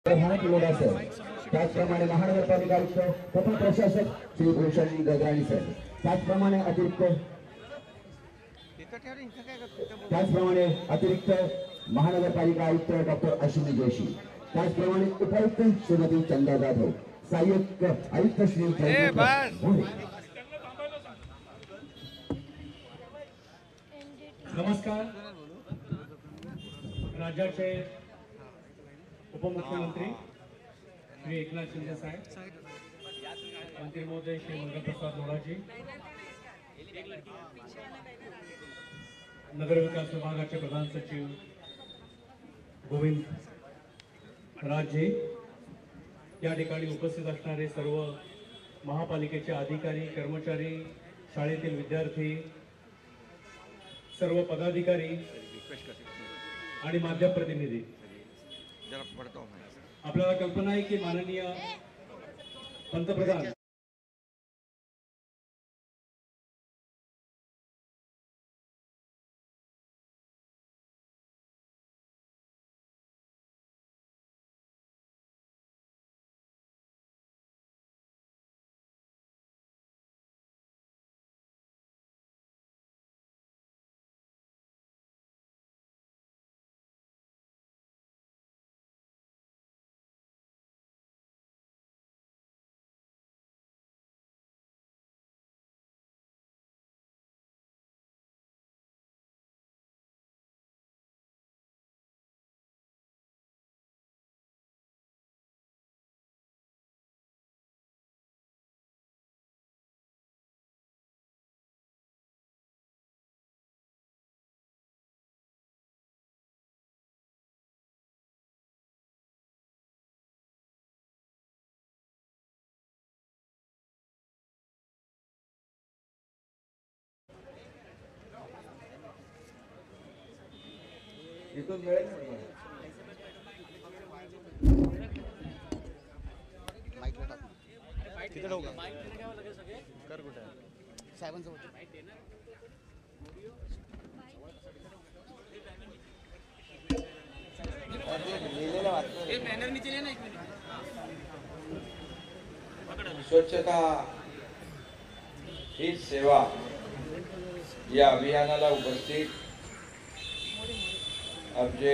Load असेल त्याचप्रमाणे महानगरपालिका आयुक्त तथा प्रशासक श्री भूषण गगराणी सर, त्याचप्रमाणे अतिरिक्त महानगरपालिका आयुक्त डॉक्टर अश्विनी जोशी, त्याचप्रमाणे उपायुक्त श्रीमती चंदा जाधव, सहाय्यक आयुक्त श्री नमस्कार। राज्याचे उपमुख्यमंत्री श्री एकनाथ शिंदे साहेब, मंत्री महोदय श्री मंगलप्रसाद लोढाजी, नगर विकास विभागाचे प्रधान सचिव गोविंद राजजी, या ठिकाणी उपस्थित असणारे सर्व महापालिकेचे अधिकारी, कर्मचारी, शाळेतील विद्यार्थी, सर्व पदाधिकारी आणि माध्यम प्रतिनिधी, आपल्याला कल्पना आहे की माननीय पंतप्रधान इथून मिळेल तिथे ठेवू का? कर कुठे साहेबांसोबत स्वच्छता ही सेवा या अभियानाला उपस्थित आमचे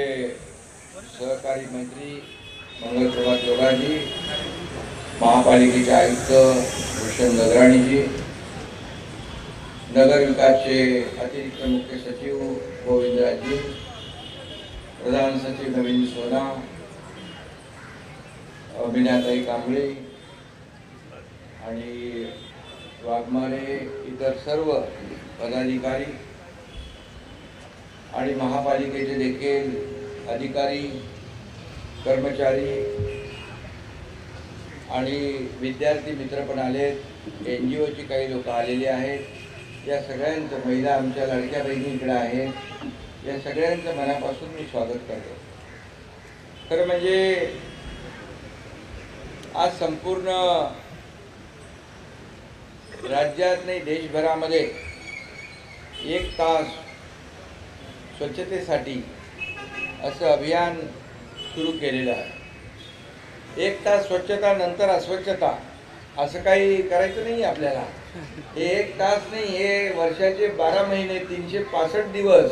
सहकारी मंत्री मंगलप्रभात लोढाजी, महापालिकेचे आयुक्त भूषण गगराणीजी, नगर विकासचे अतिरिक्त मुख्य सचिव गोविंदराजजी, प्रधान सचिव नवीन सोना, अभिनाताई कांबळे आणि वाघमारे, इतर सर्व पदाधिकारी आणि महापालिकेचे देखील अधिकारी, कर्मचारी आणि विद्यार्थी मित्र पण आलेत, NGOची काही लोक आलेली आहेत। या सगळ्यांचं, महिला आमच्या लाडक्या बहिणी इकडे आहेत, या सगळ्यांचं मनापासून मी स्वागत करतो। खरं म्हणजे आज संपूर्ण राज्यात नाही देशभरामध्ये 1 तास स्वच्छतेसाठी असं अभियान सुरू केलेलं आहे। 1 तास स्वच्छता नंतर अस्वच्छता असं काही करायचं नाही आपल्याला। हे 1 तास नाही, हे वर्षाचे 12 महिने 365 दिवस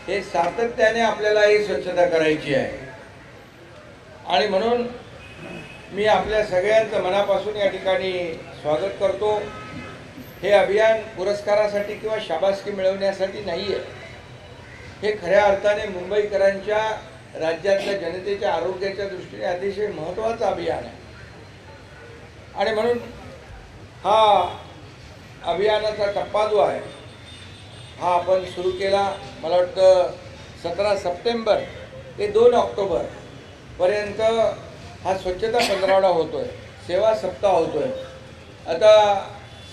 हे सातत्याने आपल्याला ही स्वच्छता करायची आहे। आणि म्हणून मी आपल्या सगळ्यांचं मनापासून या ठिकाणी स्वागत करतो। हे अभियान पुरस्कारासाठी किंवा शाबासकी मिळवण्यासाठी नाही आहे, हे खऱ्या अर्थाने मुंबईकरांच्या, राज्यातल्या जनतेच्या आरोग्याच्या दृष्टीने अतिशय महत्त्वाचं अभियान आहे। आणि म्हणून हा अभियानाचा टप्पा जो आहे हा आपण सुरू केला। मला वाटतं 17 सप्टेंबर ते 2 ऑक्टोबर पर्यंत हा स्वच्छता पंधरवडा होतोय, सेवा सप्ताह होतोय। आता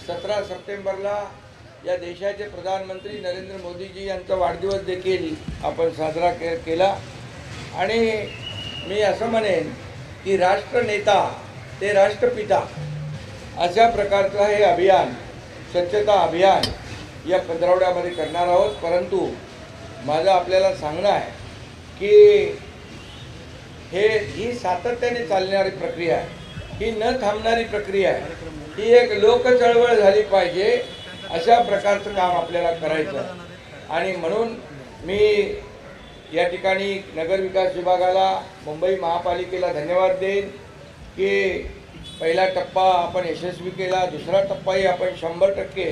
17 सप्टेंबरला या देशाचे प्रधानमंत्री नरेंद्र मोदीजी यांचा वाढदिवस देखील आपण साजरा केला। आणि मी असं म्हणेन की राष्ट्रनेता ते राष्ट्रपिता अशा प्रकारचं हे अभियान, स्वच्छता अभियान या पंधरवड्यामध्ये करणार आहोत। परंतु माझं आपल्याला सांगणं आहे की ही सातत्याने चालणारी प्रक्रिया आहे, ही न थांबणारी प्रक्रिया आहे, ही एक लोक चळवळ झाली पाहिजे. अशा प्रकारचं काम आपल्याला करायचं आहे. आणि म्हणून मी या ठिकाणी नगरविकास विभागाला, मुंबई महापालिकेला धन्यवाद देईन की पहिला टप्पा आपण यशस्वी केला, दुसरा टप्पाही आपण 100%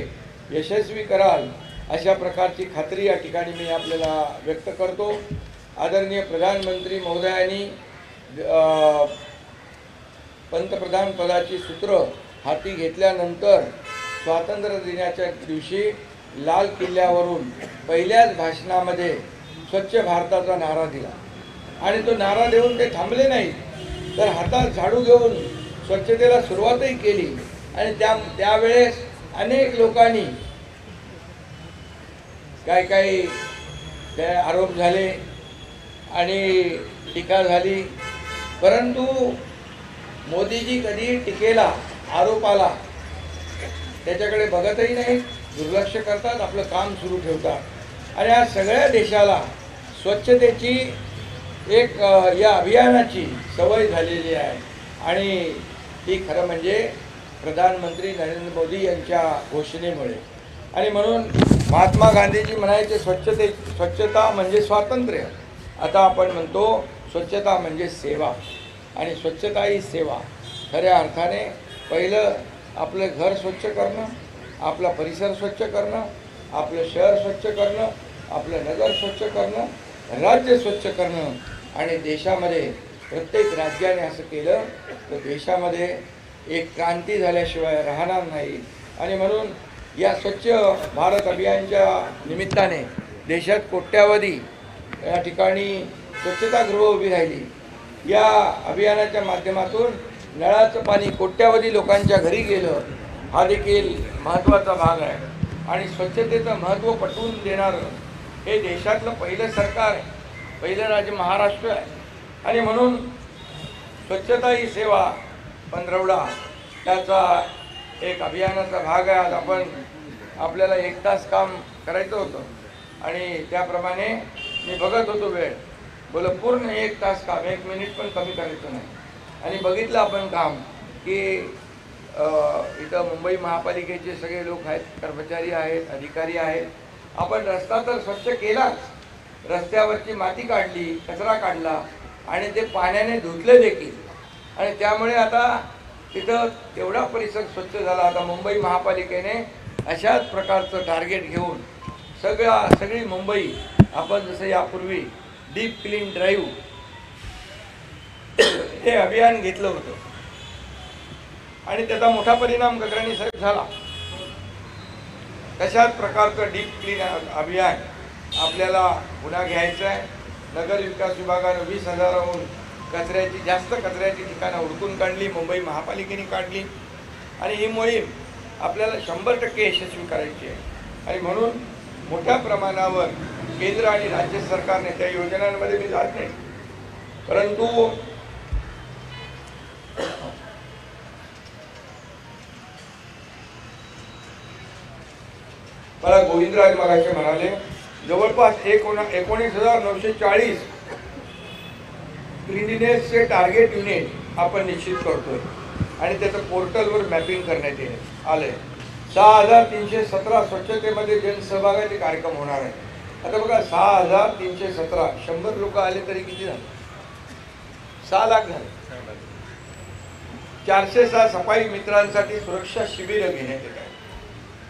यशस्वी कराल अशा प्रकारची खात्री या ठिकाणी मी आपल्याला व्यक्त करतो. आदरणीय प्रधानमंत्री महोदयांनी पंतप्रधान पदाची सूत्र हाती घेतल्यानंतर स्वातंत्र्य दिनाच्या दिवशी लाल किल्ल्यावरून पहिल्याच भाषणामध्ये स्वच्छ भारताचा नारा दिला. आणि तो नारा देऊन ते थांबले नाहीत, तर हातात झाडू घेऊन स्वच्छतेला सुरुवातही केली. आणि त्यावेळेस अनेक लोकांनी काही आरोप झाले आणि टीका झाली, परंतु मोदीजी कधी टीकेला, आरोपाला त्याच्याकडे बघतही नाही, दुर्लक्ष करतात, आपलं काम सुरू ठेवतात. आणि आज सगळ्या देशाला स्वच्छतेची एक या अभियानाची सवय झालेली आहे. आणि ती खरं म्हणजे प्रधानमंत्री नरेंद्र मोदी यांच्या घोषणेमुळे. आणि म्हणून महात्मा गांधीजी म्हणायचे स्वच्छता म्हणजे स्वातंत्र्य. आता आपण म्हणतो स्वच्छता म्हणजे सेवा. आणि स्वच्छता ही सेवा. खऱ्या अर्थाने पहिलं आपलं घर स्वच्छ करणं, आपला परिसर स्वच्छ करणं, आपलं शहर स्वच्छ करणं, आपलं नगर स्वच्छ करणं, राज्य स्वच्छ करणं. आणि देशामध्ये प्रत्येक राज्याने असं केलं तर देशामध्ये एक क्रांती झाल्याशिवाय राहणार नाही. आणि म्हणून या स्वच्छ भारत अभियानच्या निमित्ताने देशात कोट्यावधी या ठिकाणी स्वच्छतागृह उभी राहिली. या अभियानाच्या माध्यमातून नळाचं पाणी कोट्यावधी लोकांच्या घरी गेलं, हा देखील महत्त्वाचा भाग आहे. आणि स्वच्छतेचं महत्त्व पटवून देणारं हे देशातलं पहिलं सरकार आहे, पहिलं राज्य महाराष्ट्र आहे. आणि म्हणून स्वच्छता ही सेवा पंधरवडा त्याचा एक अभियानाचा भाग आहे. आज आपल्याला 1 तास काम करायचं होतं आणि त्याप्रमाणे मी बघत होतो वेळ, बोलं पूर्ण 1 तास काम, 1 मिनिट पण कमी करायचं नाही. आणि बघितलं आपण काम की इथं मुंबई महापालिकेचे सगळे लोक आहेत, कर्मचारी आहेत, अधिकारी आहेत. आपण रस्ता तर स्वच्छ केलाच, रस्त्यावरची माती काढली, कचरा काढला आणि ते पाण्याने धुतले देखील. आणि त्यामुळे आता तिथं तेवढा परिसर स्वच्छ झाला. आता मुंबई महापालिकेने अशाच प्रकारचं टार्गेट घेऊन सगळी मुंबई आपण जसं यापूर्वी डीप क्लीन ड्राईव्ह हे अभियान घेतलं होतं आणि त्याचा मोठा परिणाम गगराणी साहेब झाला. तशाच प्रकारचं डीप क्लीन अभियान आपल्याला पुन्हा घ्यायचं आहे. नगर विकास विभागानं 20,000हून जास्त कचऱ्याची ठिकाणं हुडकून काढली, मुंबई महापालिकेने काढली. आणि ही मोहीम आपल्याला 100% यशस्वी करायची आहे. आणि म्हणून मोठ्या प्रमाणावर केंद्र आणि राज्य सरकारने त्या योजनांमध्ये मी जात नाही, परंतु मला गोविंदराज मगाशी म्हणाले जवळपास 19,940 क्लिनिनेसचे टार्गेट युनिट आपण निश्चित करतोय आणि त्याचं पोर्टलवर मॅपिंग करण्यात आलंय. 6,317 स्वच्छतेमध्ये जनसहभागाचे कार्यक्रम होणार आहे. आता बघा 6,317, 100 लोक आले तरी किती झाले? 6 लाख झाले. 406 सफाई मित्रांसाठी सुरक्षा शिबिरं घेण्यात येत आहे.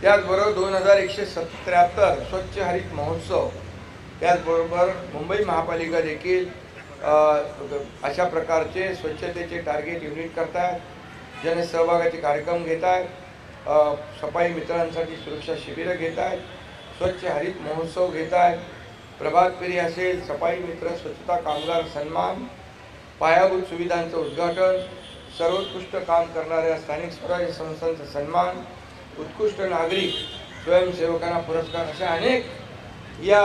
त्याचबरोबर 2,173 स्वच्छ हरित महोत्सव. त्याचबरोबर मुंबई महापालिका देखील अशा प्रकारचे स्वच्छतेचे टार्गेट युनिट करतात, जनसहभागाचे कार्यक्रम घेत आहेत, सफाई मित्रांसाठी सुरक्षा शिबिरं घेत आहेत, स्वच्छ हरित महोत्सव घेत आहेत, प्रभात फेरी असेल, सफाई मित्र स्वच्छता कामगार सन्मान, पायाभूत सुविधांचं उद्घाटन, सर्वोत्कृष्ट काम करणाऱ्या स्थानिक स्वराज्य संस्थांचा सन्मान, उत्कृष्ट नागरिक स्वयंसेवकांना पुरस्कार, अशा अनेक या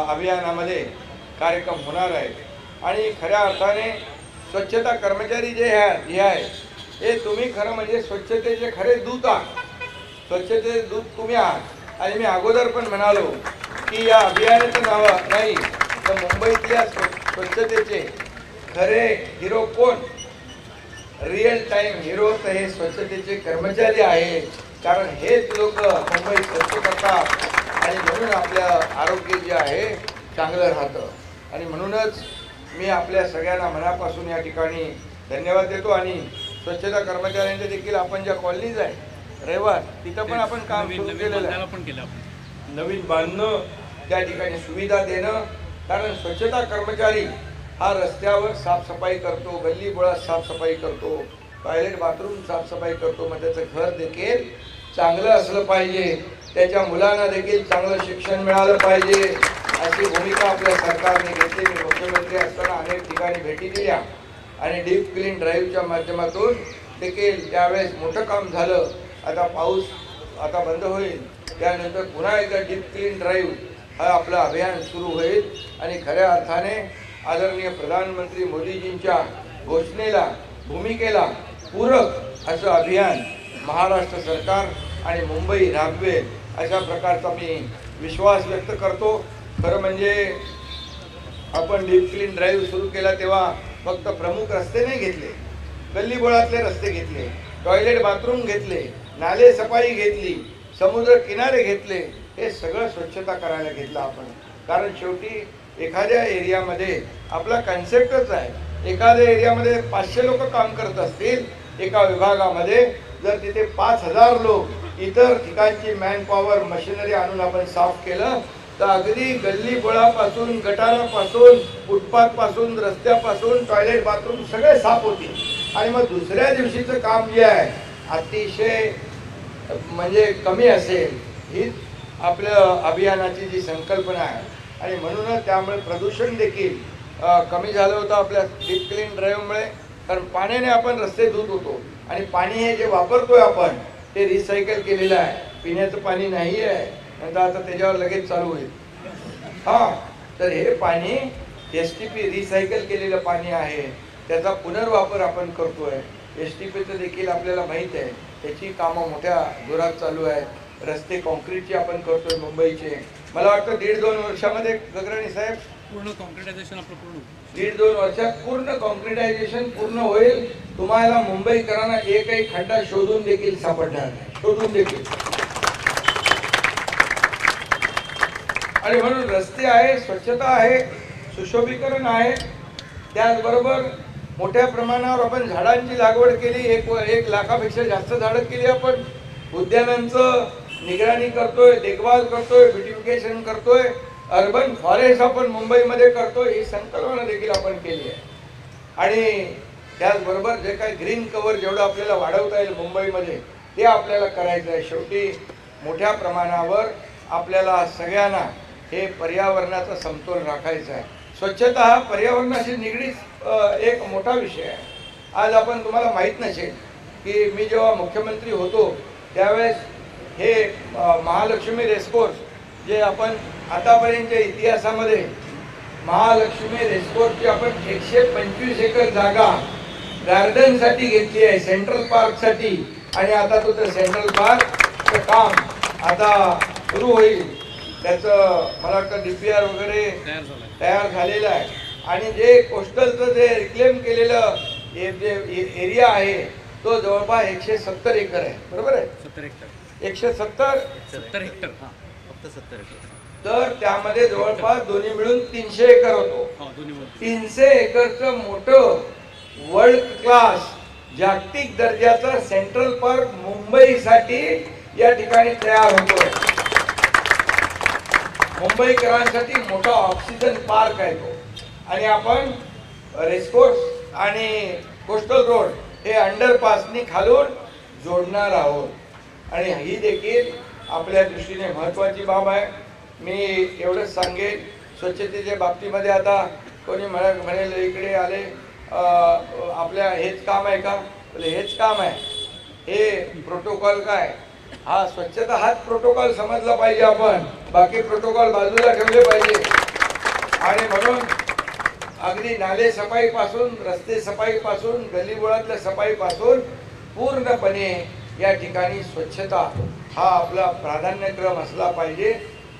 अभियानामध्ये कार्यक्रम होणार आहेत. आणि खऱ्या अर्थाने स्वच्छता कर्मचारी जे आहे हे तुम्ही खरं म्हणजे स्वच्छतेचे खरे दूत आहात. स्वच्छतेचे दूत तुम्ही आहात. आणि मी अगोदर पण म्हणालो की या अभियानाचं नाव नाही तर मुंबईतल्या स्वच्छतेचे खरे हिरो कोण? रिअल टाइम हिरो तर हे स्वच्छतेचे कर्मचारी आहे, कारण हेच लोक मुंबई स्वच्छ करतात आणि म्हणून आपल्या आरोग्य जे आहे चांगलं राहतं. आणि म्हणूनच मी आपल्या सगळ्यांना मनापासून या ठिकाणी धन्यवाद देतो. आणि स्वच्छता कर्मचाऱ्यांचे देखील आपण ज्या कॉलनीज आहे रविवार तिथं पण आपण काम सुरू केलेलं आहे. नवीन बांधणं, त्या ठिकाणी सुविधा देणं, कारण स्वच्छता कर्मचारी हा रस्त्यावर साफसफाई करतो, गल्ली बोळात साफसफाई करतो, टॉयलेट बाथरूम साफसफाई करतो. मग त्याचं घर देखील चांगलं असलं पाहिजे, त्याच्या मुलांना देखील चांगलं शिक्षण मिळालं पाहिजे, अशी भूमिका आपल्या सरकारने घेतली. मी मुख्यमंत्री असताना अनेक ठिकाणी भेटी दिल्या आणि डीप क्लीन ड्राईव्हच्या माध्यमातून देखील त्यावेळेस मोठं काम झालं. आता पाऊस आता बंद होईल, त्यानंतर पुन्हा एकदा डीप क्लीन ड्राईव्ह हा आपलं अभियान सुरू होईल आणि खऱ्या अर्थाने आदरणीय प्रधानमंत्री मोदीजींच्या घोषणेला, भूमिकेला पूरक असं अभियान महाराष्ट्र सरकार आणि मुंबई राबवेल अशा प्रकारचा मी विश्वास व्यक्त करतो. खरं म्हणजे आपण डीप क्लीन ड्राईव्ह सुरू केला तेव्हा फक्त प्रमुख रस्ते नाही घेतले, गल्ली बोळातले रस्ते घेतले, टॉयलेट बाथरूम घेतले, नाले सफाई घेतली, समुद्र किनारे घेतले, हे सगळं स्वच्छता करायला घेतलं आपण. कारण शेवटी एखाद्या एरियामध्ये आपला कन्सेप्टच आहे, एखाद्या एरियामध्ये 500 लोक काम करत असतील एका विभागामध्ये, जर तिथे 5000 लोक इतर ठिकाणची मॅन पॉवर मशिनरी आणून आपण साफ केलं तर अगदी गल्ली बोळापासून, गटारापासून, फुटपाथपासून, रस्त्यापासून, टॉयलेट बाथरूम सगळे साफ होतील. आणि मग दुसऱ्या दिवशीचं काम जे आहे अतिशय म्हणजे कमी असेल, ही आपल्या अभियानाची जी संकल्पना आहे. आणि म्हणूनच त्यामुळे प्रदूषण देखील कमी झालं होतं आपल्या डीप क्लीन ड्राईव्हमुळे. कारण पाण्याने आपण रस्ते धुत होतो आणि पाणी हे जे वापरतोय आपण ते रिसायकल केलेलं आहे, पिण्याचं पाणी नाही आहे. नंतर आता त्याच्यावर लगेच चालू होईल. तर हे पाणी STP रिसायकल केलेलं पाणी आहे, त्याचा पुनर्वापर आपण करतोय. STPचं देखील आपल्याला माहीत आहे, त्याची कामं मोठ्या जोरात चालू आहे. रस्ते कॉन्क्रीटचे आपण करतोय मुंबईचे. मला वाटतं 1.5-2 वर्षामध्ये गगराणी साहेब पूर्ण कॉन्क्रिटायझेशन आपलं पूर्ण 1.5-2 वर्षात पूर्ण कॉन्क्रिटायझेशन पूर्ण होईल. तुम्हाला मुंबईकरांना एकही खड्डा शोधून देखील सापडणार नाही, शोधून देखील. आणि म्हणून रस्ते आहे, स्वच्छता आहे, सुशोभीकरण आहे. त्याचबरोबर मोठ्या प्रमाणावर आपण झाडांची लागवड केली. 1 लाखापेक्षा जास्त झाडं केली आपण. उद्यानांचं निगराणी करतोय, देखभाल करतोय, ब्युटिफिकेशन करतोय. अर्बन फॉरेस्ट आपण मुंबईमध्ये करतोय, ही संकल्पना देखील आपण केली आहे. आणि त्याचबरोबर जे काही ग्रीन कव्हर जेवढं आपल्याला वाढवता येईल मुंबईमध्ये ते आपल्याला करायचं आहे. शेवटी मोठ्या प्रमाणावर आपल्याला सगळ्यांना हे पर्यावरणाचा समतोल राखायचा आहे. स्वच्छता हा पर्यावरणाशी निगडीत एक मोठा विषय आहे. आज आपण तुम्हाला माहीत नसेल की मी जेव्हा मुख्यमंत्री होतो त्यावेळेस हे महालक्ष्मी रेसकोर्स जे आपण आतापर्यंतच्या इतिहासामध्ये महालक्ष्मी रेसकोर्सची आपण 125 एकर जागा गार्डनसाठी घेतली आहे, सेंट्रल पार्कसाठी. आणि आता तो त्या सेंट्रल पार्कचं काम आता सुरू होईल. त्याचं मला वाटतं DPR वगैरे तयार झालेलं आहे. आणि जे कोस्टलचं जे रिक्लेम केलेलं जे एरिया आहे तो जवळपास 170 एकर आहे. बरोबर आहे? 170 हेक्टर. फक्त 70 एकर. तर त्यामध्ये जवळपास दोन्ही मिळून 300 एकर होतो. 300 एकरचं मोठं वर्ल्ड क्लास जागतिक दर्जाचं सेंट्रल पार्क मुंबईसाठी या ठिकाणी तयार होतोय. मुंबईकरांसाठी मोठा ऑक्सिजन पार्क आहे तो. आणि आपण रेसकोर्स आणि कोस्टल रोड हे अंडरपासनी खालून जोडणार आहोत. आणि ही देखील आपल्या दृष्टीने महत्त्वाची बाब आहे. मी एवढंच सांगेन, स्वच्छतेच्या बाबतीमध्ये आता कोणी म्हणेल इकडे आले आपल्या हेच काम आहे का? हेच काम आहे. हे प्रोटोकॉल काय? हा स्वच्छता हाच प्रोटोकॉल समजला पाहिजे आपण, बाकी प्रोटोकॉल बाजूला ठेवले पाहिजे. आणि म्हणून अगदी नाले सफाईपासून, रस्ते सफाईपासून, गल्लीबोळातल्या सफाईपासून पूर्णपणे या ठिकाणी स्वच्छता हा आपला प्राधान्यक्रम असला पाहिजे.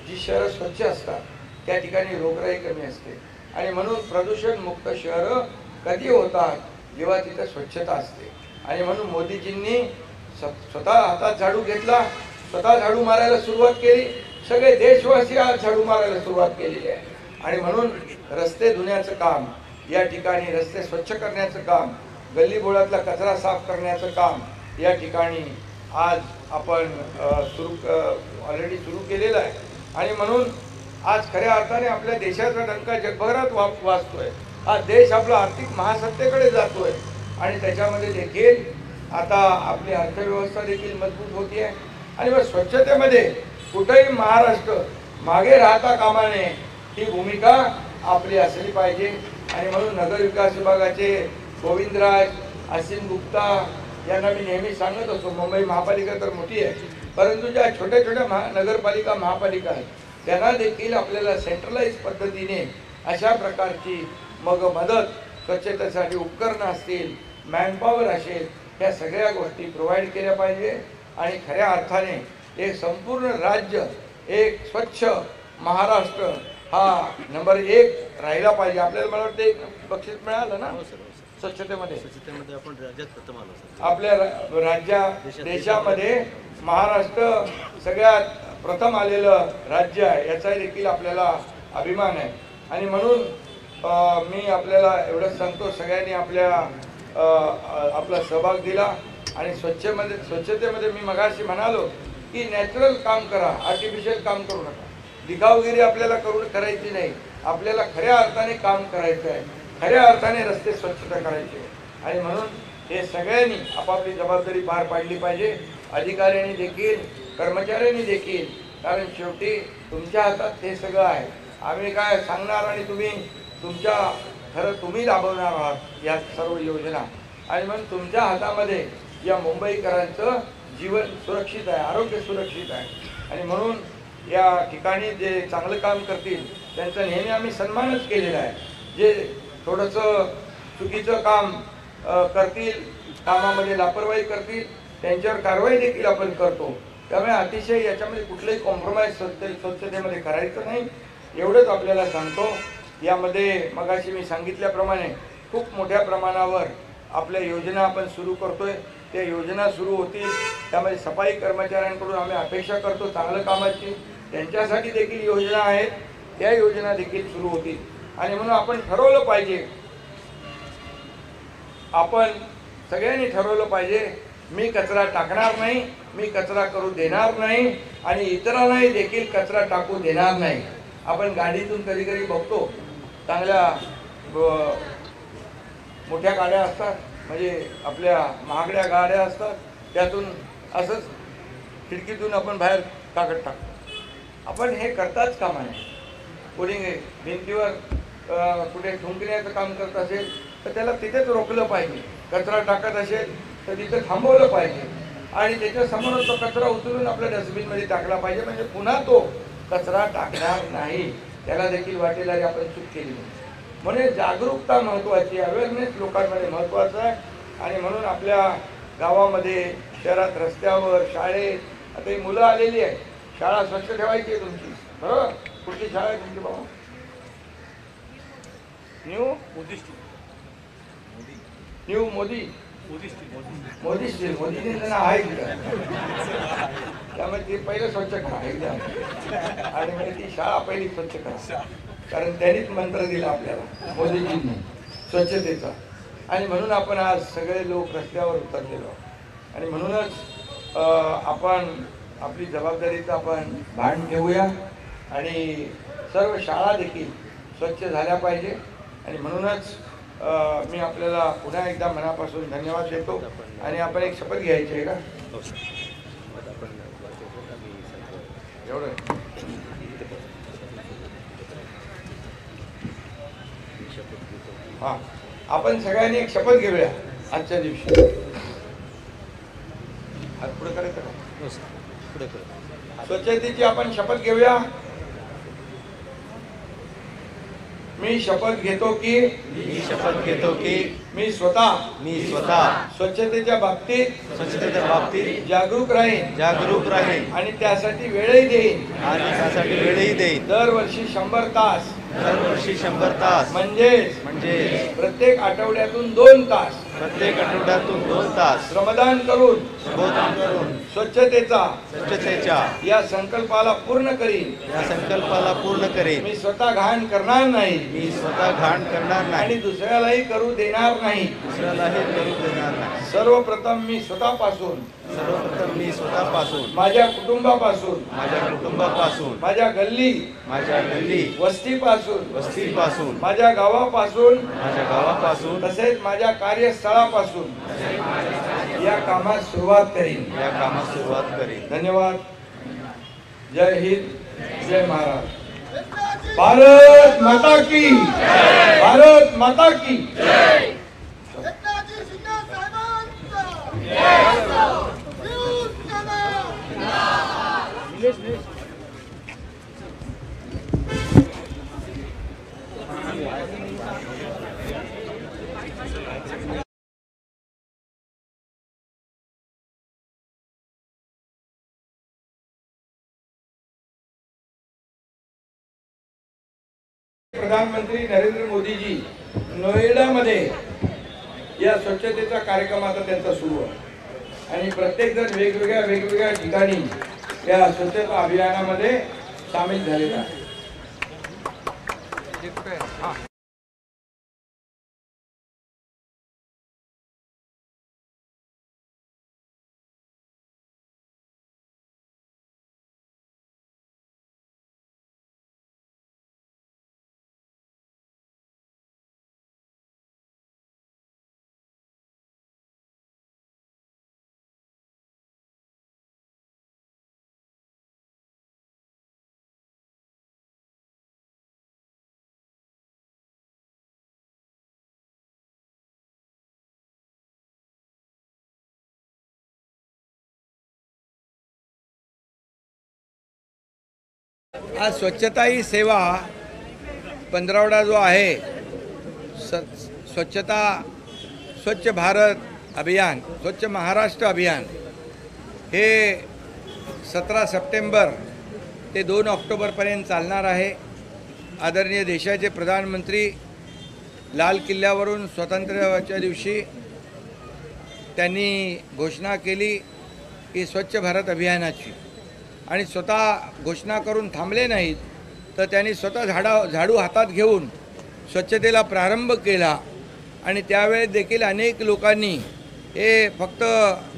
जी शहरं स्वच्छ असतात त्या ठिकाणी रोगराई कमी असते. आणि म्हणून प्रदूषण मुक्त शहरं कधी होतात? जेव्हा तिथं स्वच्छता असते. आणि म्हणून मोदीजींनी स्वतः हातात झाडू घेतला, स्वतः झाडू मारायला सुरुवात केली. सगळे देशवासी आज झाडू मारायला सुरुवात केलेली आहे. आणि म्हणून रस्ते धुण्याचं काम या ठिकाणी, रस्ते स्वच्छ करण्याचं काम, गल्ली बोळातला कचरा साफ करण्याचं काम या ठिकाणी आज आपण ऑलरेडी सुरू केलेलं आहे. आणि म्हणून आज खऱ्या अर्थाने आपल्या देशाचा डंका जगभरात वाजतोय. हा देश आपला आर्थिक महासत्तेकडे जातोय. आणि त्याच्यामध्ये देखील आता आपली अर्थव्यवस्था देखील मजबूत होती आहे. आणि मग स्वच्छतेमध्ये कुठेही महाराष्ट्र मागे राहता कामा नये, ही भूमिका आपली असली पाहिजे. आणि म्हणून नगरविकास विभागाचे गोविंदराज, असीम गुप्ता यांना मी नेहमी सांगत असतो, मुंबई महापालिका तर मोठी आहे, परंतु ज्या छोट्या छोट्या नगरपालिका महापालिका आहेत त्यांना देखील आपल्याला सेंट्रलाइज पद्धतीने अशा प्रकारची मदत, स्वच्छतेसाठी उपकरणं असतील, मॅनपॉवर असेल, ह्या सगळ्या गोष्टी प्रोव्हाइड केल्या पाहिजे. आणि खऱ्या अर्थाने एक संपूर्ण राज्य, एक स्वच्छ महाराष्ट्र हा नंबर 1 राहिला पाहिजे. आपल्याला मला वाटतं एक बक्षीस मिळालं ना स्वच्छतेमध्ये. स्वच्छतेमध्ये आपण राज्यात प्रथम आलो सर. आपल्या देशामध्ये महाराष्ट्र सगळ्यात प्रथम आलेलं राज्य आहे, याचा देखील आपल्याला अभिमान आहे. आणि म्हणून मी आपल्याला एवढंच सांगतो, सगळ्यांनी आपला सहभाग दिला. आणि स्वच्छतेमध्ये मी मगाशी म्हणालो की नॅचरल काम करा, आर्टिफिशियल काम करू नका. दिखावगिरी आपल्याला करायची नाही. आपल्याला खऱ्या अर्थाने काम करायचं आहे, खऱ्या अर्थाने रस्ते स्वच्छता करायचे. आणि म्हणून हे सगळ्यांनी आपापली जबाबदारी पार पाडली पाहिजे. अधिकाऱ्यांनी देखील, कर्मचाऱ्यांनी देखील, कारण शेवटी तुमच्या हातात हे सगळं आहे. आम्ही काय सांगणार आणि तुम्ही राबवणार आहात या सर्व योजना. आणि म्हणून तुमच्या हातामध्ये या मुंबईकरांचं जीवन सुरक्षित आहे, आरोग्य सुरक्षित आहे. आणि म्हणून या ठिकाणी जे चांगलं काम करतील त्यांचा नेहमी आम्ही सन्मानच केलेला आहे. जे थोडंसं चुकीचं काम करतील, कामामध्ये लापरवाही करतील, त्यांच्यावर कारवाई देखील आपण करतो. त्यामुळे अतिशय याच्यामध्ये कुठलंही कॉम्प्रोमाइज स्वच्छतेमध्ये करायचं नाही, एवढंच आपल्याला सांगतो. यामध्ये मगाशी मी सांगितल्याप्रमाणे खूप मोठ्या प्रमाणावर आपल्या योजना आपण सुरू करतोय. त्या योजना सुरू होतील, त्यामध्ये सफाई कर्मचाऱ्यांकडून आम्ही अपेक्षा करतो चांगलं कामाची. त्यांच्यासाठी देखील योजना आहेत, त्या योजना देखील सुरू होतील. आणि म्हणून आपण ठरवलं पाहिजे, आपण सगळ्यांनी ठरवलं पाहिजे, मी कचरा टाकणार नाही, मी कचरा करू देणार नाही आणि इतरांनाही देखील कचरा टाकू देणार नाही. आपण गाडीतून कधी कधी बघतो, चांगल्या मोठ्या गाड्या असतात, म्हणजे आपल्या महागड्या गाड्या असतात, त्यातून असंच खिडकीतून आपण बाहेर कागद टाकतो. आपण हे करताच कामा नये. कोणी भिंतीवर कुठे ठुंकण्याचं काम करत असेल तर त्याला तिथेच रोखलं पाहिजे. कचरा टाकत असेल तर तिथं थांबवलं पाहिजे आणि त्याच्यासमोर तो कचरा उचलून आपल्या डस्टबिनमध्ये टाकला पाहिजे. म्हणजे पुन्हा तो कचरा टाकणार नाही, त्याला देखील वाटेल अरे आपण चूक केली. म्हणजे जागरूकता महत्त्वाची, अवेअरनेस लोकांमध्ये महत्त्वाचं आहे. आणि म्हणून आपल्या गावामध्ये, शहरात, रस्त्यावर, शाळेत आता ही मुलं आलेली आहे, शाळा स्वच्छ ठेवायची आहे तुमची, बरोबर? कुठली शाळा आहे तुमची बाबा? न्यू मोदी स्टील, मोदीजींचं नाव आहे तिथं. त्यामुळे ती पहिलं स्वच्छ करा एकदा, आणि म्हणजे ती शाळा पहिली स्वच्छ करा, कारण त्यांनीच मंत्र दिला आपल्याला मोदीजींनी स्वच्छतेचा. आणि म्हणून आपण आज सगळे लोक रस्त्यावर उतरलेलो. आणि म्हणूनच आपण आपली जबाबदारीचं आपण भान ठेवूया आणि सर्व शाळा देखील स्वच्छ झाल्या पाहिजे. आणि म्हणूनच मी आपल्याला पुन्हा एकदा मनापासून धन्यवाद देतो. आणि आपण एक शपथ घ्यायची आहे का? एवढं हां, आपण सगळ्यांनी एक शपथ घेऊया आजच्या दिवशी. हात पुढे करायचं का? पुढे करू. स्वच्छतेची आपण शपथ घेऊया. मी शपथ घेतो की मी स्वतः स्वच्छतेच्या बाबतीत जागरूक राहीन आणि त्यासाठी वेळही देईन. दरवर्षी 100 तास दरवर्षी 100 तास म्हणजे प्रत्येक आठवड्यातून 2 तास प्रत्येक आठवड्यातून 2 तास श्रमदान करून श्रमदान करून स्वच्छतेच्या या संकल्पाला पूर्ण करीन. मी स्वतः घाण करणार नाही आणि दुसऱ्यालाही करू देणार नाही. सर्वप्रथम मी स्वतःपासून माझ्या कुटुंबापासून माझ्या गल्ली वस्तीपासून माझ्या गावापासून तसेच माझ्या कार्यस्थळापासून या कामात सुरुवात करीन. धन्यवाद. जय हिंद, जय महाराज. भारत माता की भारत माता की. प्रधानमंत्री नरेंद्र मोदीजी नोएडामध्ये या स्वच्छतेचा कार्यक्रम आता त्यांचा सुरू आहे आणि प्रत्येक जण वेगवेगळ्या ठिकाणी या स्वच्छता अभियानामध्ये सामील झालेला आहे. आज स्वच्छता ही सेवा 15वडा जो आहे स्वच्छ भारत अभियान, स्वच्छ महाराष्ट्र अभियान हे 17 सप्टेंबर ते 2 ऑक्टोबरपर्यंत चालणार आहे. आदरणीय देशाचे प्रधानमंत्री लाल किल्ल्यावरून स्वातंत्र्याच्या दिवशी त्यांनी घोषणा केली की स्वच्छ भारत अभियानाची आणि स्वतः घोषणा करून थांबले नाहीत तर त्यांनी स्वतः झाडू हातात घेऊन स्वच्छतेला प्रारंभ केला आणि त्यावेळेस देखील अनेक लोकांनी हे फक्त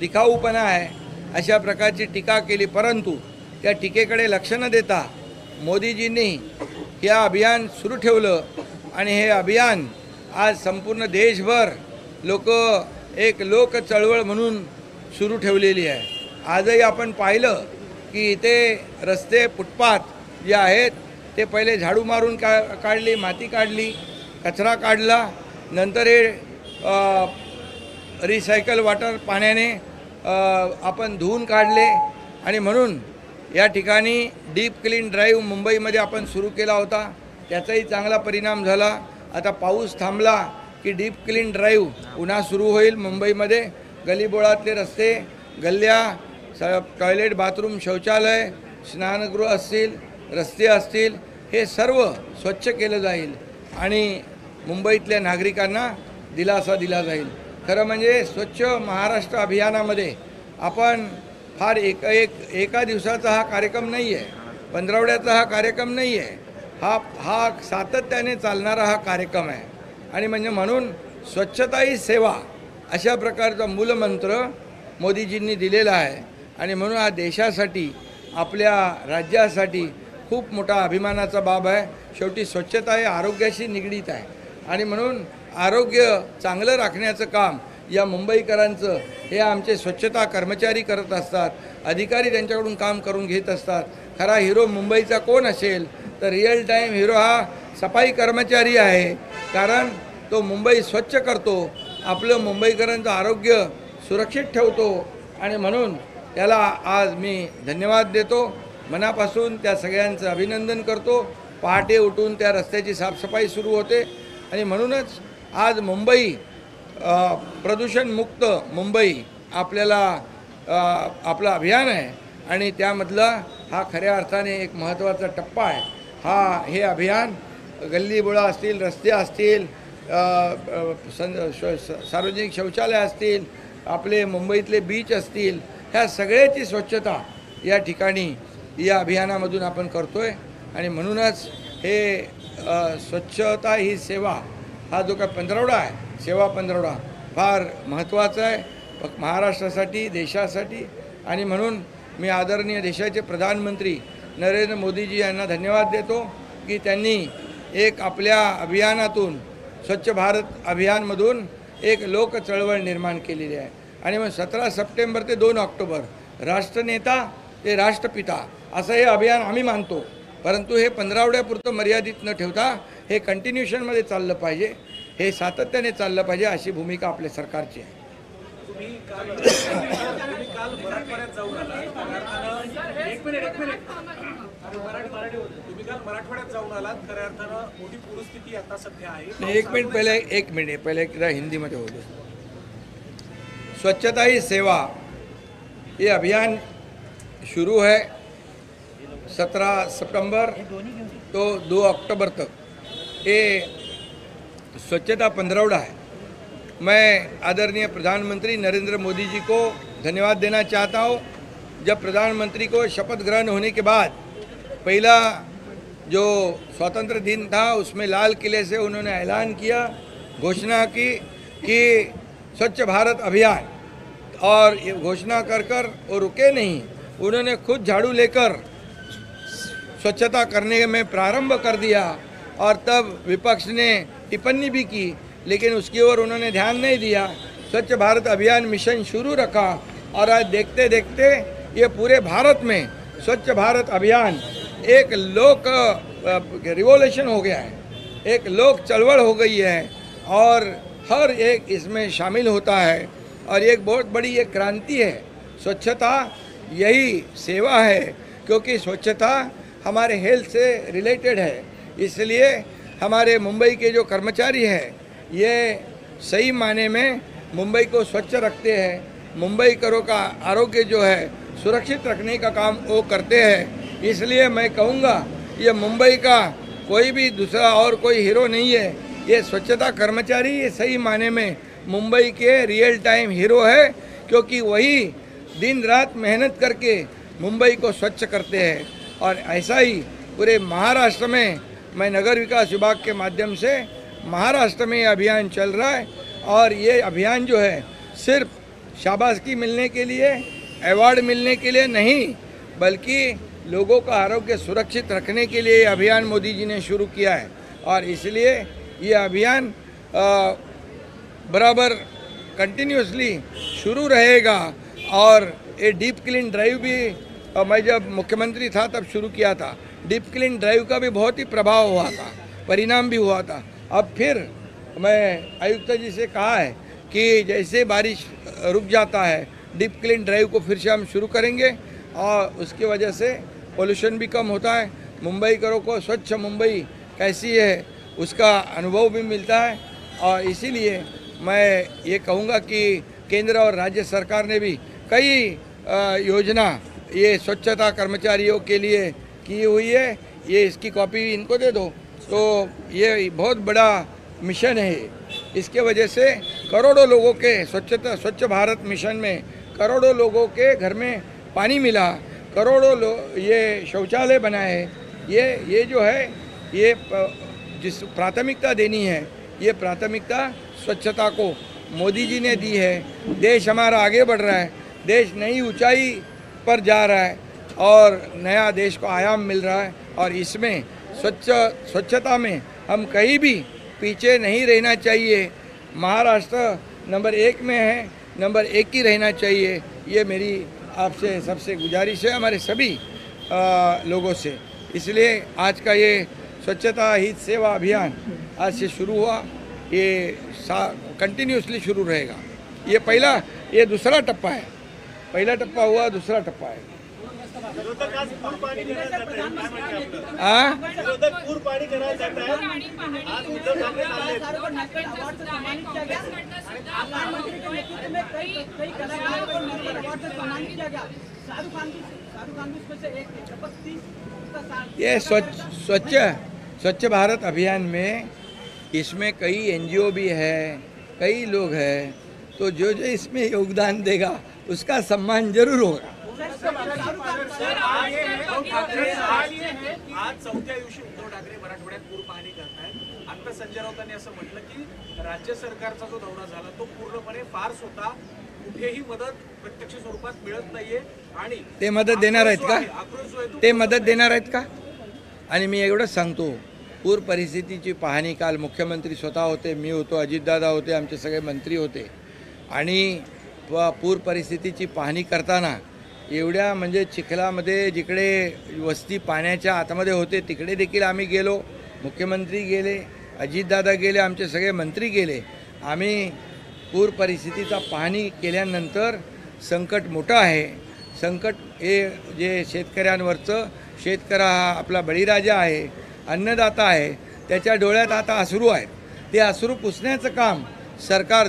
दिखाऊपणा आहे अशा प्रकारची टीका केली. परंतु त्या टीकेकडे लक्ष न देता मोदीजींनी हे अभियान सुरू ठेवलं आणि हे अभियान आज संपूर्ण देशभर एक लोक चळवळ म्हणून सुरू ठेवलेली आहे. आजही आपण पाहिलं की इथे रस्ते फुटपाथ जे आहेत ते पहिले झाडू मारून काढली, माती काढली, कचरा काढला, नंतर हे रिसायकल वॉटर पाण्याने आपण धुवून काढले आणि म्हणून या ठिकाणी डीप क्लीन ड्राईव्ह मुंबईमध्ये आपण सुरू केला होता. त्याचाही चांगला परिणाम झाला. आता पाऊस थांबला की डीप क्लीन ड्राईव्ह पुन्हा सुरू होईल मुंबईमध्ये. गलीबोळातले रस्ते, गल्ल्या, टॉयलेट, बाथरूम, शौचालय, स्नानगृह असतील, रस्ते असतील, हे सर्व स्वच्छ केलं जाईल आणि मुंबईतल्या नागरिकांना दिलासा दिला जाईल. खरं म्हणजे स्वच्छ महाराष्ट्र अभियानामध्ये आपण फार एका दिवसाचा हा कार्यक्रम नाही आहे, 15वड्याचा हा कार्यक्रम नाही आहे, हा सातत्याने चालणारा हा कार्यक्रम आहे. आणि म्हणून स्वच्छता ही सेवा अशा प्रकारचा मूलमंत्र मोदीजींनी दिलेला आहे आणि म्हणून हा देशासाठी, आपल्या राज्यासाठी खूप मोठा अभिमानाचा बाब आहे. शेवटी स्वच्छता हे आरोग्याशी निगडीत आहे आणि म्हणून आरोग्य चांगलं राखण्याचं काम या मुंबईकरांचं हे आमचे स्वच्छता कर्मचारी करत असतात, अधिकारी त्यांच्याकडून काम करून घेत असतात. खरा हिरो मुंबईचा कोण असेल तर रिअल टाईम हिरो हा सफाई कर्मचारी आहे, कारण तो मुंबई स्वच्छ करतो, आपलं मुंबईकरांचं आरोग्य सुरक्षित ठेवतो आणि म्हणून त्याला आज मी धन्यवाद देतो. मनापासून त्या सगळ्यांचं अभिनंदन करतो. पहाटे उठून त्या रस्त्याची साफसफाई सुरू होते आणि म्हणूनच आज मुंबई प्रदूषणमुक्त मुंबई आपल्याला आपलं अभियान आहे आणि त्यामधला हा खऱ्या अर्थाने एक महत्त्वाचा टप्पा आहे. हे अभियान गल्ली बोळा असतील, रस्ते असतील, सार्वजनिक शौचालय असतील, आपले मुंबईतले बीच असतील, ह्या सगळ्याची स्वच्छता या ठिकाणी या अभियानामधून आपण करतोय. आणि म्हणूनच हे स्वच्छता ही सेवा हा जो काय पंधरवडा आहे, सेवा पंधरवडा फार महत्त्वाचा आहे महाराष्ट्रासाठी, देशासाठी. आणि म्हणून मी आदरणीय देशाचे प्रधानमंत्री नरेंद्र मोदीजी यांना धन्यवाद देतो की त्यांनी एक आपल्या अभियानातून, स्वच्छ भारत अभियानमधून एक लोक चळवळ निर्माण केलेली आहे. आणि मग 17 सप्टेंबर ते 2 ऑक्टोबर राष्ट्रनेता ते राष्ट्रपिता असं हे अभियान आम्ही मानतो. परंतु हे 15वड्यापुरतं मर्यादित न ठेवता हे कंटिन्युएशनमध्ये चाललं पाहिजे, हे सातत्याने चाललं पाहिजे, अशी भूमिका आपल्या सरकारची आहे. तुम्ही काल मराठवाड्यात जाऊन आलात. तुम्ही काल मराठवाड्यात जाऊन आलात. खऱ्या अर्थानं मोठी पूरस्थिती आता सध्या आहे. एक मिनट पहले एकदा हिंदीमध्ये बोलू. स्वच्छता ही सेवा ये अभियान शुरू है 17 सितंबर तो 2 अक्टूबर तक. ये स्वच्छता पंधरवड़ा है. मैं आदरणीय प्रधानमंत्री नरेंद्र मोदी जी को धन्यवाद देना चाहता हूँ. जब प्रधानमंत्री को शपथ ग्रहण होने के बाद पहला जो स्वतंत्र दिन था उसमें लाल किले से उन्होंने ऐलान किया, घोषणा की कि स्वच्छ भारत अभियान, और ये घोषणा कर वो रुके नहीं. उन्होंने खुद झाड़ू लेकर स्वच्छता करने में प्रारंभ कर दिया. और तब विपक्ष ने टिप्पणी भी की, लेकिन उसकी ओर उन्होंने ध्यान नहीं दिया. स्वच्छ भारत अभियान मिशन शुरू रखा और आज देखते देखते ये पूरे भारत में स्वच्छ भारत अभियान एक लोक रिवोल्यूशन हो गया है, एक लोक चळवळ हो गई है और हर एक इसमें शामिल होता है. और एक बहुत बड़ी ये क्रांति है. स्वच्छता यही सेवा है, क्योंकि स्वच्छता हमारे हेल्थ से रिलेटेड है. इसलिए हमारे मुंबई के जो कर्मचारी हैं ये सही माने में मुंबई को स्वच्छ रखते हैं. मुंबईकरों का आरोग्य जो है सुरक्षित रखने का काम वो करते हैं. इसलिए मैं कहूँगा ये मुंबई का कोई भी दूसरा और कोई हीरो नहीं है. ये स्वच्छता कर्मचारी ये सही माने में मुंबई के रियल टाइम हीरो है, क्योंकि वही दिन रात मेहनत करके मुंबई को स्वच्छ करते हैं. और ऐसा ही पूरे महाराष्ट्र में मैं नगर विकास विभाग के माध्यम से महाराष्ट्र में ये अभियान चल रहा है. और ये अभियान जो है सिर्फ शाबाशी मिलने के लिए, अवार्ड मिलने के लिए नहीं, बल्कि लोगों का आरोग्य सुरक्षित रखने के लिए ये अभियान मोदी जी ने शुरू किया है. और इसलिए ये अभियान बराबर कंटिन्यूसली शुरू रहेगा. और ये डीप क्लीन ड्राइव भी मैं जब मुख्यमंत्री था तब शुरू किया था. डीप क्लीन ड्राइव का भी बहुत ही प्रभाव हुआ था, परिणाम भी हुआ था. अब फिर मैं आयुक्त जी से कहा है कि जैसे बारिश रुक जाता है डीप क्लीन ड्राइव को फिर से हम शुरू करेंगे, और उसकी वजह से पोल्यूशन भी कम होता है. मुंबईकरों को स्वच्छ मुंबई कैसी है उसका अनुभव भी मिलता है. और इसीलिए मैं ये कहूँगा कि केंद्र और राज्य सरकार ने भी कई योजना ये स्वच्छता कर्मचारियों के लिए की हुई है. ये इसकी कॉपी इनको दे दो. तो ये बहुत बड़ा मिशन है. इसके वजह से करोड़ों लोगों के स्वच्छ भारत मिशन में करोड़ों लोगों के घर में पानी मिला, करोड़ों ये शौचालय बनाए. ये जो है ये जिस प्राथमिकता देनी है, ये प्राथमिकता स्वच्छता को मोदी जी ने दी है. देश हमारा आगे बढ़ रहा है, देश नई ऊंचाई पर जा रहा है और नया देश को आयाम मिल रहा है. और इसमें स्वच्छता में हम कहीं भी पीछे नहीं रहना चाहिए. महाराष्ट्र नंबर 1 में है, नंबर 1 ही रहना चाहिए. ये मेरी आपसे सबसे गुजारिश है, हमारे सभी लोगों से. इसलिए आज का ये स्वच्छता ही सेवा अभियान आज से शुरू हुआ, ये कंटिन्यूसली शुरू रहेगा. ये दूसरा टप्पा है. पहला टप्पा हुआ, दूसरा टप्पा है. विरोधक आज पूर पाणी करायला जात आहे. हाँ विरोधक पूर पाणी करायला जात आहे. आज उद्धव ठाकरे चालले. ये स्वच्छ स्वच्छ भारत अभियान में इसमें कई एनजीओ भी है, कई लोग हैं, तो जो जो इसमें योगदान देगा उसका सम्मान जरूर होगा। आज चौथ्या दिवशी उद्धव ठाकरे मराठवाड्यात पूर पाहणी करतायत। आता संजय राऊतांनी असं म्हटलं की राज्य सरकारचा जो दौरा झाला तो पूर्णपणे फार्स होता, कुठेही मदत प्रत्यक्ष स्वरूपात मिळत नाहीये आणि ते मदत देणार आहेत का? आक्रोश जो आहे तो ते मदत देणार आहेत का? आणि मी एवढंच सांगतो, पूर परिस्थितीची पाहणी काल मुख्यमंत्री स्वतः होते, मी होतो, अजितदादा होते, आमचे सगळे मंत्री होते आणि पूर परिस्थितीची पाहणी करताना एवढ्या म्हणजे चिखलामध्ये जिकडे वस्ती पाण्याच्या आतमध्ये होते तिकडे देखील आम्ही गेलो, मुख्यमंत्री गेले, अजितदादा गेले, आमचे सगळे मंत्री गेले। आम्ही पूर परिस्थितीचा पाहणी केल्यानंतर संकट मोठं आहे, संकट हे जे शेतकऱ्यांवरचं, शेतकरी हा आपला बळीराजा आहे, अन्नदाता आहे, त्याच्या डोळ्यात आता अश्रू आहेत, ते अश्रू पुसण्याचं काम सरकार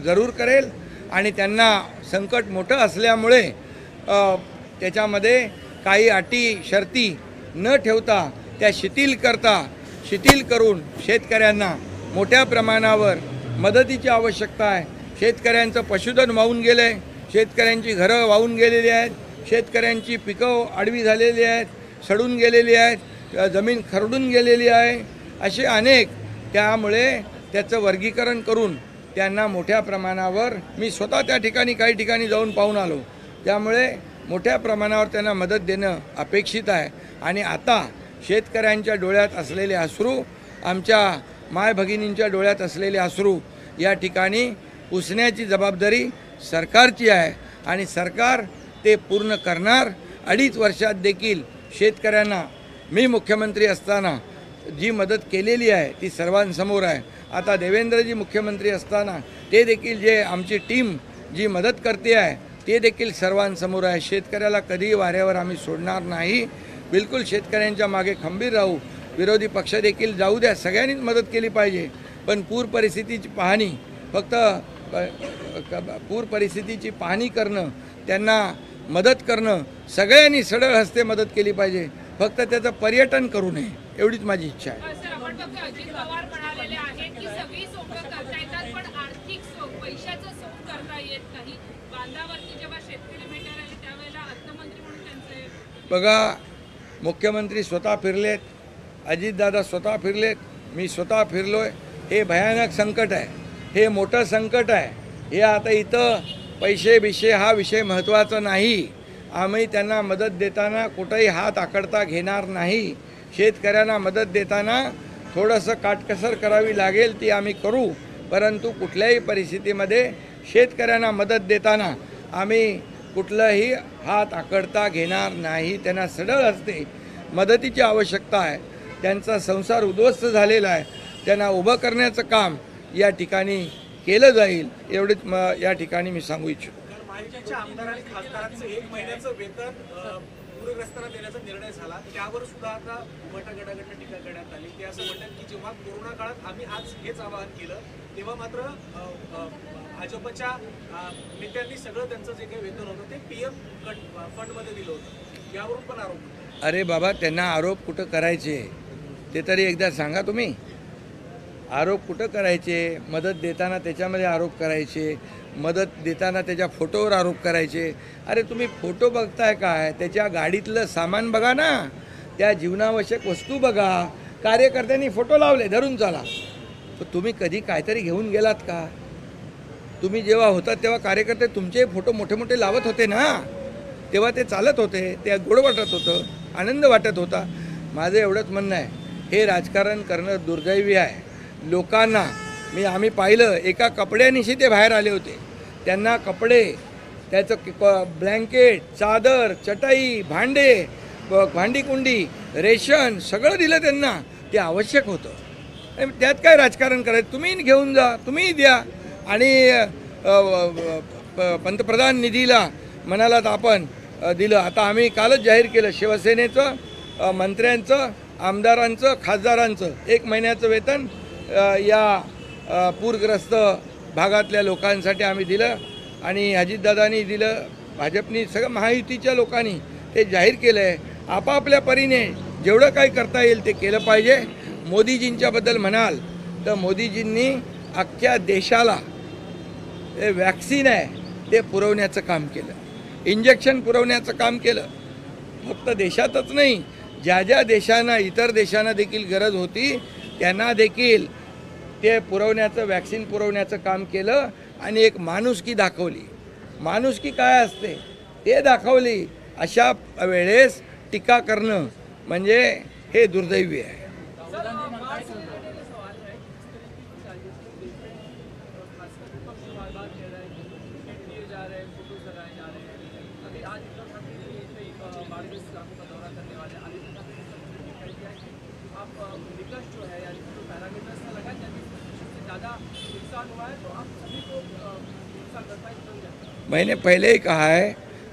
जरूर करेल आणि त्यांना संकट मोठं असल्यामुळे त्याच्यामध्ये काही अटी शर्ती न ठेवता त्या शिथिल करून शेतकऱ्यांना मोठ्या प्रमाणावर मदतीची आवश्यकता आहे। शेतकऱ्यांचं पशुधन वाहून गेलं आहे, शेतकऱ्यांची घरं वाहून गेलेली आहेत, शेतकऱ्यांची पिकं आडवी झालेली आहेत, सडून गेलेली आहेत, जमीन खरडून गेलेली आहे, असे अनेक। त्यामुळे त्याचं वर्गीकरण करून त्यांना मोठ्या प्रमाणावर, मी स्वतः त्या ठिकाणी काही ठिकाणी जाऊन पाहून आलो, त्यामुळे मोठ्या प्रमाणावर त्यांना मदत देणं अपेक्षित आहे। आणि आता शेतकऱ्यांच्या डोळ्यात असलेले अश्रू, आमच्या माय भगिनींच्या डोळ्यात असलेले अश्रू या ठिकाणी पुसण्याची जबाबदारी सरकारची आहे आणि सरकार ते पूर्ण करणार। 2.5 वर्षात देखील शेतकऱ्यांना मी मुख्यमंत्री असताना जी मदत केलेली आहे ती सर्वांसमोर आहे। आता देवेंद्रजी मुख्यमंत्री असताना ते देखील जे आमची टीम जी मदत करते आहे ते देखील सर्वांसमोर आहे। शेतकऱ्याला कधीही वाऱ्यावर आम्ही सोडणार नाही, बिलकुल शेतकऱ्यांच्या मागे खंबीर राहू। विरोधी पक्ष देखील जाऊ द्या, सगळ्यांनीच मदत केली पाहिजे, पण पूर परिस्थितीची पाहणी फक्त पूर परिस्थितीची पाहणी करणं, त्यांना मदत करणं, सगळ्यांनी सरळ हस्ते मदत केली पाहिजे, फक्त त्याचं पर्यटन करू नये, एवढीच माझी इच्छा आहे। सर, आपण फक्त अजित पवार म्हणालेले आहेत की सगळी सोंग करता येतात पण आर्थिक सोंग, पैशाचं सोंग करता येत नाही। बांधावरती जेव्हा शेतकरी भेटायला आले त्यावेळेला अर्थमंत्री म्हणून त्यांचे बघा, मुख्यमंत्री स्वतः फिरलेत, अजितदादा स्वतः फिरलेत, मी स्वतः फिरलोय। हे भयानक संकट आहे, हे मोठं संकट आहे। हे आता इथं पैसे बिशे हा विषय महत्त्वाचा नाही, आम्ही त्यांना मदत देताना कुठेही हात आकडता घेणार नाही। शेतकऱ्यांना मदत देताना थोडंसं काटकसर करावी लागेल ती आम्ही करू, परंतु कुठल्याही परिस्थितीमध्ये शेतकऱ्यांना मदत देताना आम्ही कुठलाही हात आकडता घेणार नाही। त्यांना सरळ हस्ते मदतीची आवश्यकता आहे, त्यांचा संसार उद्ध्वस्त झालेला आहे, त्यांना उभं करण्याचं काम या ठिकाणी केलं जाईल, एवढेच या ठिकाणी मी सांगू इच्छितो। महायुतीच्या आमदार आणि खासदारांचं 1 महिन्याचं वेतन पूरग्रस्तांना देण्याचा निर्णय झाला, त्यावर सुद्धा आता गटागटाकडनं टीका करण्यात आली। ते असं म्हणतात की जेव्हा कोरोना काळात आम्ही आज हेच आवाहन केलं तेव्हा मात्र भाजपच्या नेत्यांनी सगळं त्यांचं जे काही वेतन होतं ते PM फंडमध्ये दिलं होतं, यावरून पण आरोप होतो। अरे बाबा, त्यांना आरोप कुठं करायचे ते तरी एकदा सांगा तुम्ही। आरोप कुठं करायचे? मदत देताना त्याच्यामध्ये आरोप करायचे, मदत देताना त्याच्या फोटोवर आरोप करायचे। अरे तुम्ही फोटो बघताय काय? त्याच्या गाडीतलं सामान बघा ना, त्या जीवनावश्यक वस्तू बघा। कार्यकर्त्यांनी फोटो लावले, धरून चला, तर तुम्ही कधी काहीतरी घेऊन गेलात का? तुम्ही जेव्हा होतात तेव्हा कार्यकर्ते तुमचे फोटो मोठे मोठे लावत होते ना, तेव्हा ते चालत होते, ते गोड वाटत होतं, आनंद वाटत होता। माझं एवढंच म्हणणं आहे, हे राजकारण करणं दुर्दैवी आहे। लोकांना आम्ही पाहिलं, एका कपड्यानिशी ते बाहेर आले होते, त्यांना कपडे, त्याचं ब्लँकेट, चादर, चटाई, भांडे, भांडीकुंडी, रेशन सगळं दिलं त्यांना, ते आवश्यक होतं। त्यात काय राजकारण करायचं? तुम्ही घेऊन जा, तुम्ही द्या। आणि पंतप्रधान निधीला म्हणालात आपण दिलं, आता आम्ही कालच जाहीर केलं, शिवसेनेचं, मंत्र्यांचं, आमदारांचं, खासदारांचं 1 महिन्याचं वेतन या पूरग्रस्त भागातल्या लोकांसाठी आम्ही दिलं आणि अजितदादांनी दिलं, भाजपनी, सगळं महायुतीच्या लोकांनी ते जाहीर केलं आहे। आपापल्या परीने जेवढं काही करता येईल ते केलं पाहिजे. मोदीजींच्याबद्दल म्हणाल तर मोदीजींनी अख्ख्या देशाला हे वॅक्सिन आहे ते पुरवण्याचं काम केलं, इंजेक्शन पुरवण्याचं काम केलं. फक्त देशातच नाही, ज्या ज्या देशांना, इतर देशांना देखील गरज होती त्यांना देखील ते पुरवण्याचं, वॅक्सिन पुरवण्याचं काम केलं. आणि एक माणुसकी दाखवली. माणुसकी काय असते ते दाखवली. अशा वेळेस टीका करणं म्हणजे हे दुर्दैवी आहे. मैंने पहले ही कहा है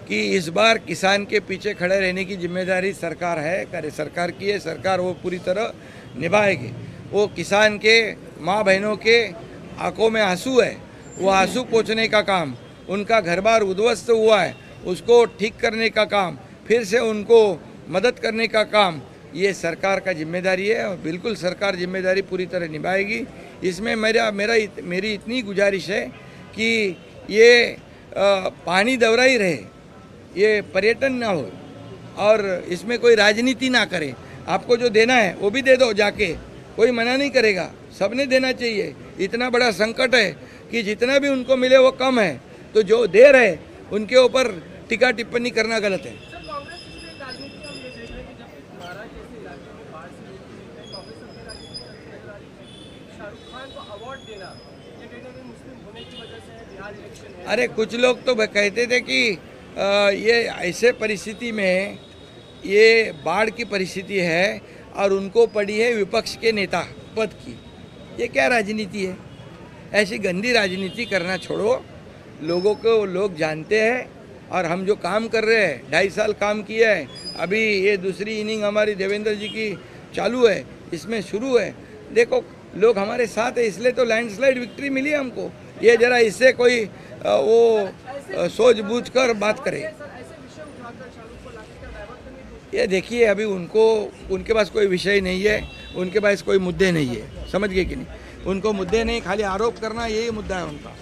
कि इस बार किसान के पीछे खड़े रहने की जिम्मेदारी सरकार है, करे सरकार की है. सरकार वो पूरी तरह निभाएगी. वो किसान के माँ बहनों के आंखों में आंसू है, वो आंसू पोंछने का काम, उनका घर बार उद्ध्वस्त हुआ है उसको ठीक करने का काम, फिर से उनको मदद करने का काम, ये सरकार का जिम्मेदारी है. और बिल्कुल सरकार जिम्मेदारी पूरी तरह निभाएगी. इसमें मेरी इतनी गुजारिश है कि ये पानी दौरा ही रहे, ये पर्यटन ना हो और इसमें कोई राजनीति ना करे. आपको जो देना है वो भी दे दो जाके, कोई मना नहीं करेगा, सबने देना चाहिए. इतना बड़ा संकट है कि जितना भी उनको मिले वो कम है, तो जो दे रहे उनके ऊपर टीका टिप्पणी करना गलत है. अरे कुछ लोग तो कहते थे कि ये ऐसे परिस्थिति में, ये बाढ़ की परिस्थिति है और उनको पड़ी है विपक्ष के नेता पद की. ये क्या राजनीति है? ऐसी गंदी राजनीति करना छोड़ो. लोगों को लोग जानते हैं और हम जो काम कर रहे हैं, 2.5 साल काम किया है, अभी ये दूसरी इनिंग हमारी देवेंद्र जी की चालू है, इसमें शुरू है. देखो लोग हमारे साथ है, इसलिए तो लैंडस्लाइड विक्ट्री मिली हमको. ये जरा इससे कोई वो सोच-बूझ कर बात करे. ये देखिए अभी उनके पास कोई विषय नहीं है, उनके पास कोई मुद्दे नहीं है. समझ गए कि नहीं? उनको मुद्दे नहीं, खाली आरोप करना यही मुद्दा है उनका.